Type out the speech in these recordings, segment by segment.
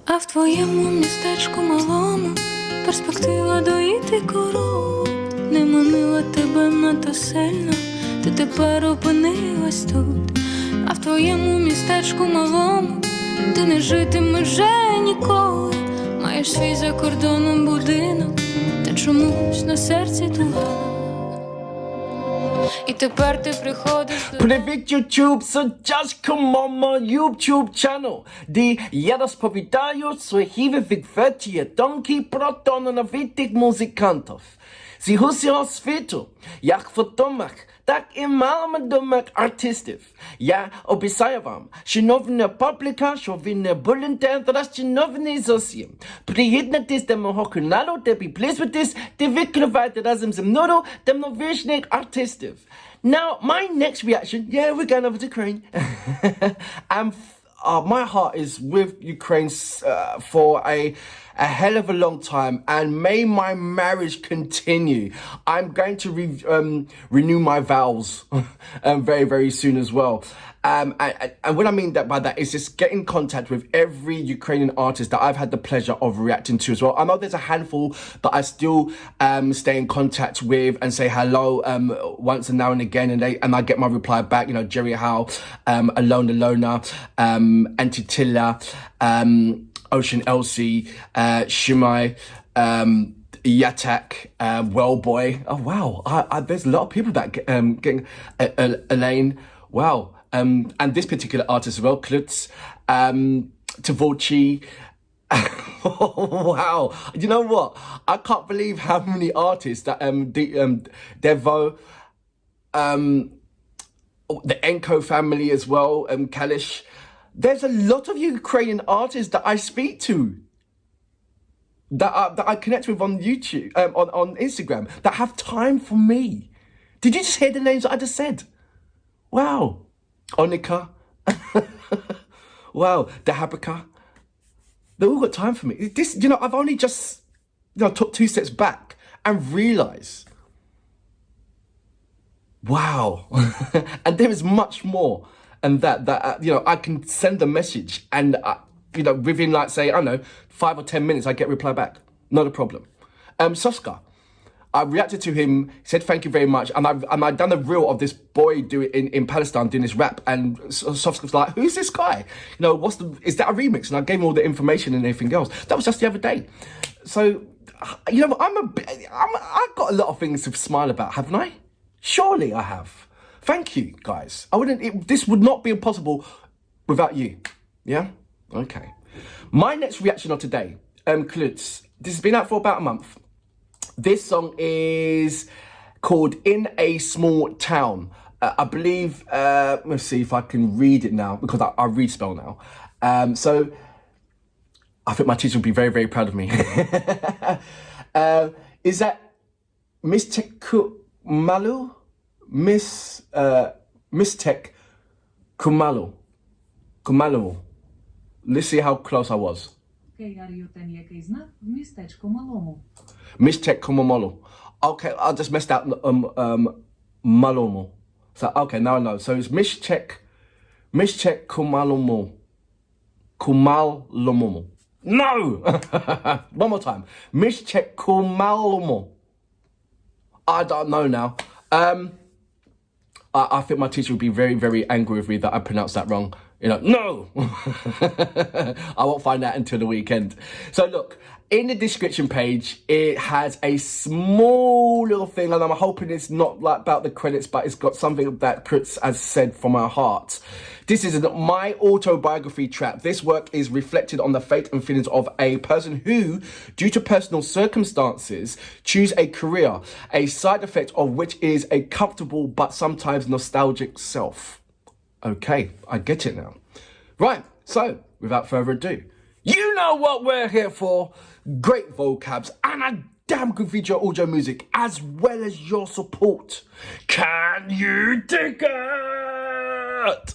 А в твоєму містечку малому перспектива доїти корову не манила тебе надто сильно, ти тепер опинилась тут. А в твоєму містечку малому ти не житимеш вже ніколи. Маєш свій за кордоном будинок, та чомусь на серці туга. І тепер ти приходиш до... Привіт, YouTube, so just come on my YouTube channel, де я розповідаю свої відверті думки про талановитих музикантів з усього світу, як відомих, так і маловідомих артистів. Я обіцяю вам, шановна публіка, що ви не будете розчаровані зовсім. Приєднуйтесь до мого каналу, де підписуйтесь, де викривайте разом зі мною талановитих артистів. Now, my next reaction, yeah, we're going over to Ukraine. And my heart is with Ukraine for a hell of a long time, and may my marriage continue. I'm going to renew my vows very, very soon as well. And what I mean by that is just get in contact with every Ukrainian artist that I've had the pleasure of reacting to as well. I know there's a handful that I still stay in contact with and say hello once and now and again, and I get my reply back. You know, Jerry Howe, Alone Alona, Antitilla, Ocean Elsie, Shimai, Yatak, Wellboy. Oh wow, there's a lot of people that getting Elaine. Wow. And this particular artist as well, KRUTź, Tavochi. Wow. You know what? I can't believe how many artists that Devo, the Enko family as well, Kalish. There's a lot of Ukrainian artists that I speak to, that I connect with on YouTube, on Instagram, that have time for me. Did you just hear the names that I just said? Wow. Onika, wow, Dahabaka, they all got time for me. This, you know, I've only just, you know, took 2 steps back and realised, wow, and there is much more, and that you know, I can send a message, and you know, within like say, I don't know, 5 or 10 minutes, I get a reply back, not a problem. Soska. I reacted to him, said thank you very much, and I've done a reel of this boy in Palestine doing this rap, and Sofska's like, who's this guy? You know, is that a remix? And I gave him all the information and everything else. That was just the other day. So, you know, I've got a lot of things to smile about, haven't I? Surely I have. Thank you, guys. This would not be possible without you. Yeah? Okay. My next reaction of today, KRUTź. This has been out for about a month. This song is called In a Small Town. I believe, let's see if I can read it now, because I read spell now. So I think my teacher will be very, very proud of me. Is that Mistech Malu? Mistech Kumalu. Let's see how close I was. Який знак в містечку малому. Mistech Kumalu. Okay, I just messed out Malому. So okay, now I know. So it's Mistech Kumalu. Kumalumu. No! One more time. Mistech Kumalumu. I don't know now. I think my teacher would be very, very angry with me that I pronounced that wrong. You know, no! I won't find out until the weekend. So look, in the description page, it has a small little thing, and I'm hoping it's not like about the credits, but it's got something that KRUTź has said from her heart. This is my autobiography track. This work is reflected on the fate and feelings of a person who, due to personal circumstances, choose a career, a side effect of which is a comfortable but sometimes nostalgic self. Okay, I get it now. Right, so, without further ado, you know what we're here for. Great vocabs and a damn good video audio music, as well as your support. Can you dig it?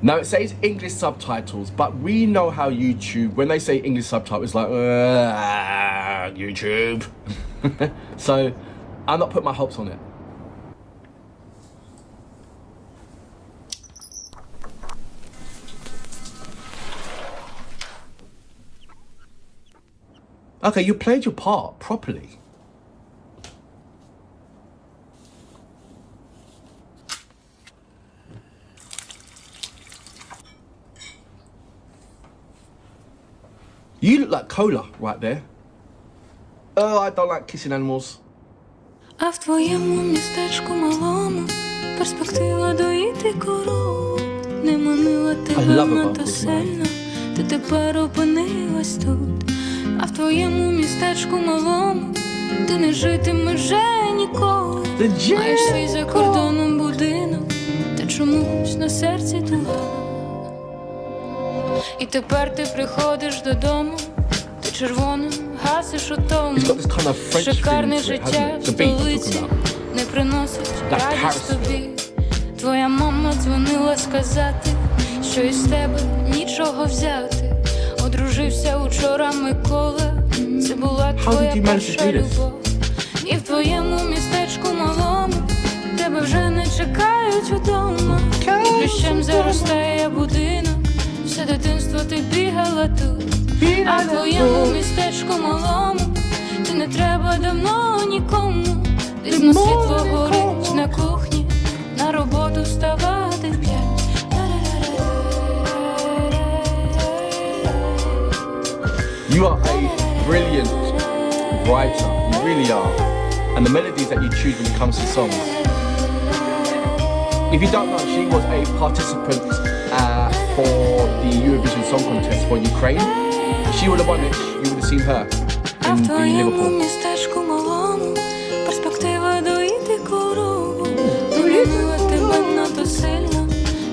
Now, it says English subtitles, but we know how YouTube, when they say English subtitles, it's like, YouTube. So, I'm not putting my hopes on it. Okay, you played your part properly. You look like cola right there. Oh, I don't like kissing animals. А в твоєму містечку малому перспектива доїти корову не манила тебе надто сильно, ти тепер опинилась тут. А в твоєму містечку малому ти не житимеш вже ніколи. Маєш свій за кордоном будинок, та чомусь на серці туга. І тепер ти приходиш додому, ти червоним гасиш утому. Шикарне життя в столиці не приносить радість тобі. Твоя мама дзвонила сказати, що із тебе нічого взяти. Одружився учора Микола, це була твоя перша любов. І в твоєму містечку малому тебе вже не чекають удома. І плющем заростає будинок, все дитинство ти бігала тут. А в твоєму містечку малому ти не треба давно нікому. Пізно світло горить на кухні, на роботу вставати в 5. You are a brilliant writer, you really are. And the melodies that you choose when it comes to songs. If you don't know, she was a participant for the Eurovision Song Contest for Ukraine. She would have won it, you would have seen her in the Liverpool. Містечку малому перспектива доїти корову не манила тебе надто сильно,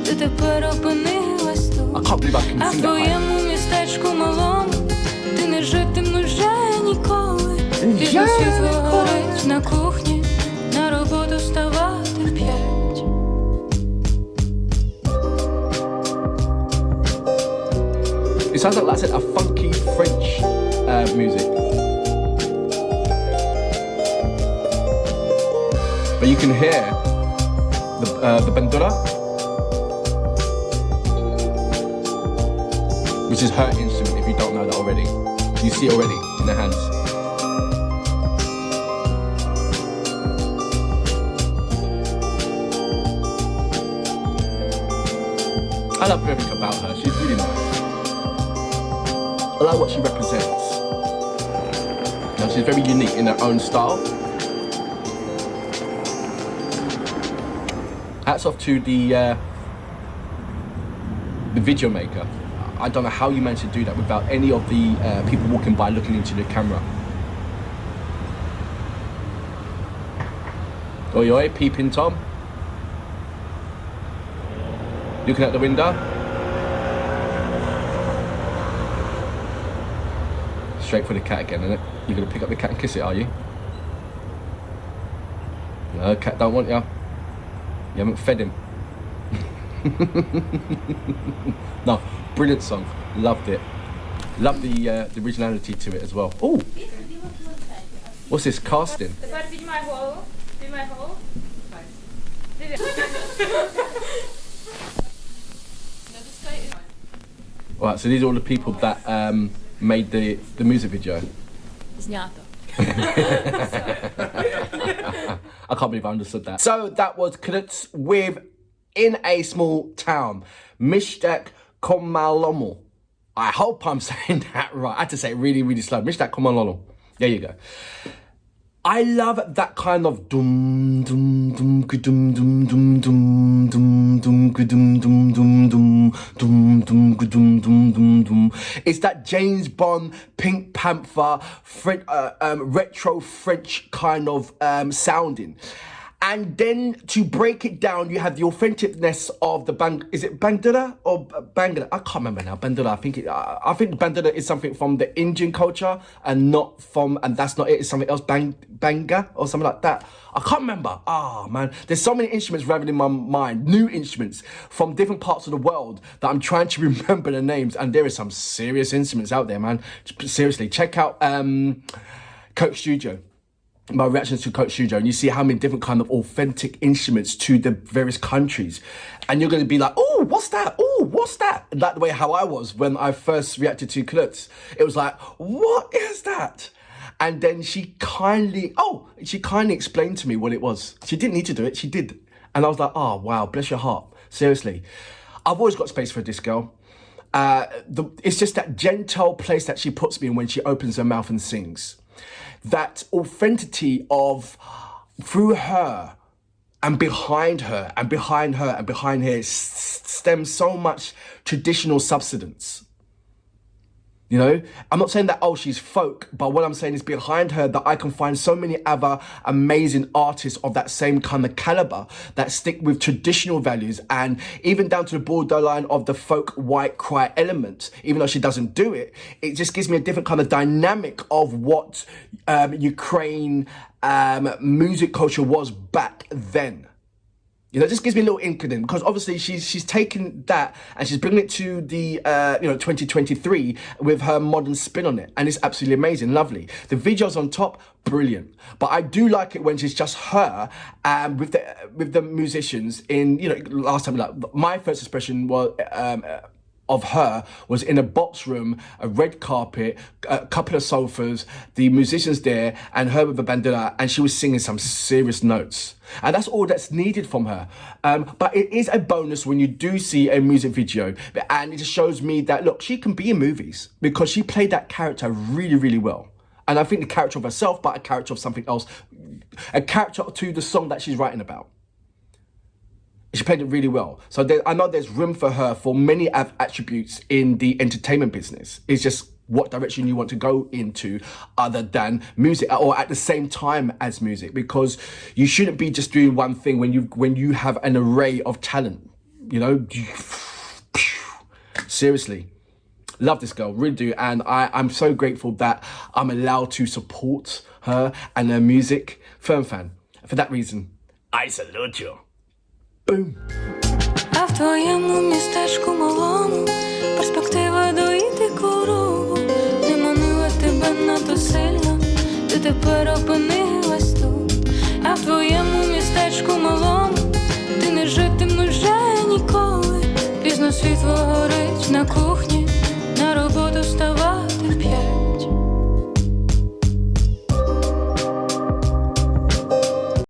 ти тепер опинилась тут. I can't believe I can А в sing that high. твоєму містечку малому ти не житимеш вже ніколи. Пізно світло горить на кухні, на роботу вставати в 5. It sounds like I said, a funky French music. But you can hear the bandura, which is her instrument if you don't know that already. You see it already in her hands. I love everything about her, she's really nice. I like what she represents. You know, she's very unique in her own style. Hats off to the video maker. I don't know how you managed to do that without any of the people walking by looking into the camera. Oi oi, peeping Tom. Looking out the window. Straight for the cat again, isn't it? You're gonna pick up the cat and kiss it, are you? No, cat don't want you. You haven't fed him. No, brilliant song. Loved it. Loved the originality to it as well. Oh, what's this? Casting. Right, so these are all the people that made the music video. Знято. I can't believe I understood that. So that was KRUTь with In a Small Town, Mishtek Malому. I hope I'm saying that right. I had to say it really, really slow. Mishtek Malому. There you go. I love that kind of dum dum dum dum dum dum dum dum dum dum dum dum dum dum dum dum dum dum dum. It's that James Bond, Pink Panther, retro French kind of sounding. And then to break it down, you have the authenticness of the is it Bandura or Bangla? I can't remember now. Bandura. I think Bandura is something from the Indian culture and not from, and that's not it. It's something else. Banga or something like that. I can't remember. Ah, man. There's so many instruments rattling in my mind. New instruments from different parts of the world that I'm trying to remember the names. And there is some serious instruments out there, man. Seriously, check out Coke Studio. my reactions to Coach Studio, and you see how many different kind of authentic instruments to the various countries, and you're going to be like, oh, what's that? Oh, what's that? Like the way how I was when I first reacted to KRUTь. It was like, what is that? And then she kindly explained to me what it was. She didn't need to do it, she did. And I was like, oh, wow, bless your heart. Seriously. I've always got space for this girl. It's just that gentle place that she puts me in when she opens her mouth and sings. That authenticity of through her and behind her and behind her and behind her stems so much traditional substance. You know, I'm not saying that, oh, she's folk, but what I'm saying is behind her that I can find so many other amazing artists of that same kind of caliber that stick with traditional values, and even down to the borderline of the folk white cry element. Even though she doesn't do it, it just gives me a different kind of dynamic of what Ukraine music culture was back then. You know, it just gives me a little inkling, because obviously she's taken that and she's bringing it to the 2023 with her modern spin on it, and it's absolutely amazing, lovely. The videos on top, brilliant. But I do like it when she's just her with the musicians. In, you know, last time, like, my first expression was of her was in a box room, a red carpet, a couple of sofas, the musicians there, and her with a bandana, and she was singing some serious notes. And that's all that's needed from her. But it is a bonus when you do see a music video, and it just shows me that, look, she can be in movies, because she played that character really, really well. And I think the character of herself, but a character of something else, a character to the song that she's writing about. She played it really well. So I know there's room for her for many attributes in the entertainment business. It's just what direction you want to go into other than music, or at the same time as music, because you shouldn't be just doing one thing when you have an array of talent, you know. Seriously, love this girl, really do. And I'm so grateful that I'm allowed to support her and her music. Firm fan. For that reason, I salute you. Boom. А в твоєму містечку малому перспектива доїти корову не манила тебе надто сильно, ти тепер опинилась тут. А в твоєму містечку малому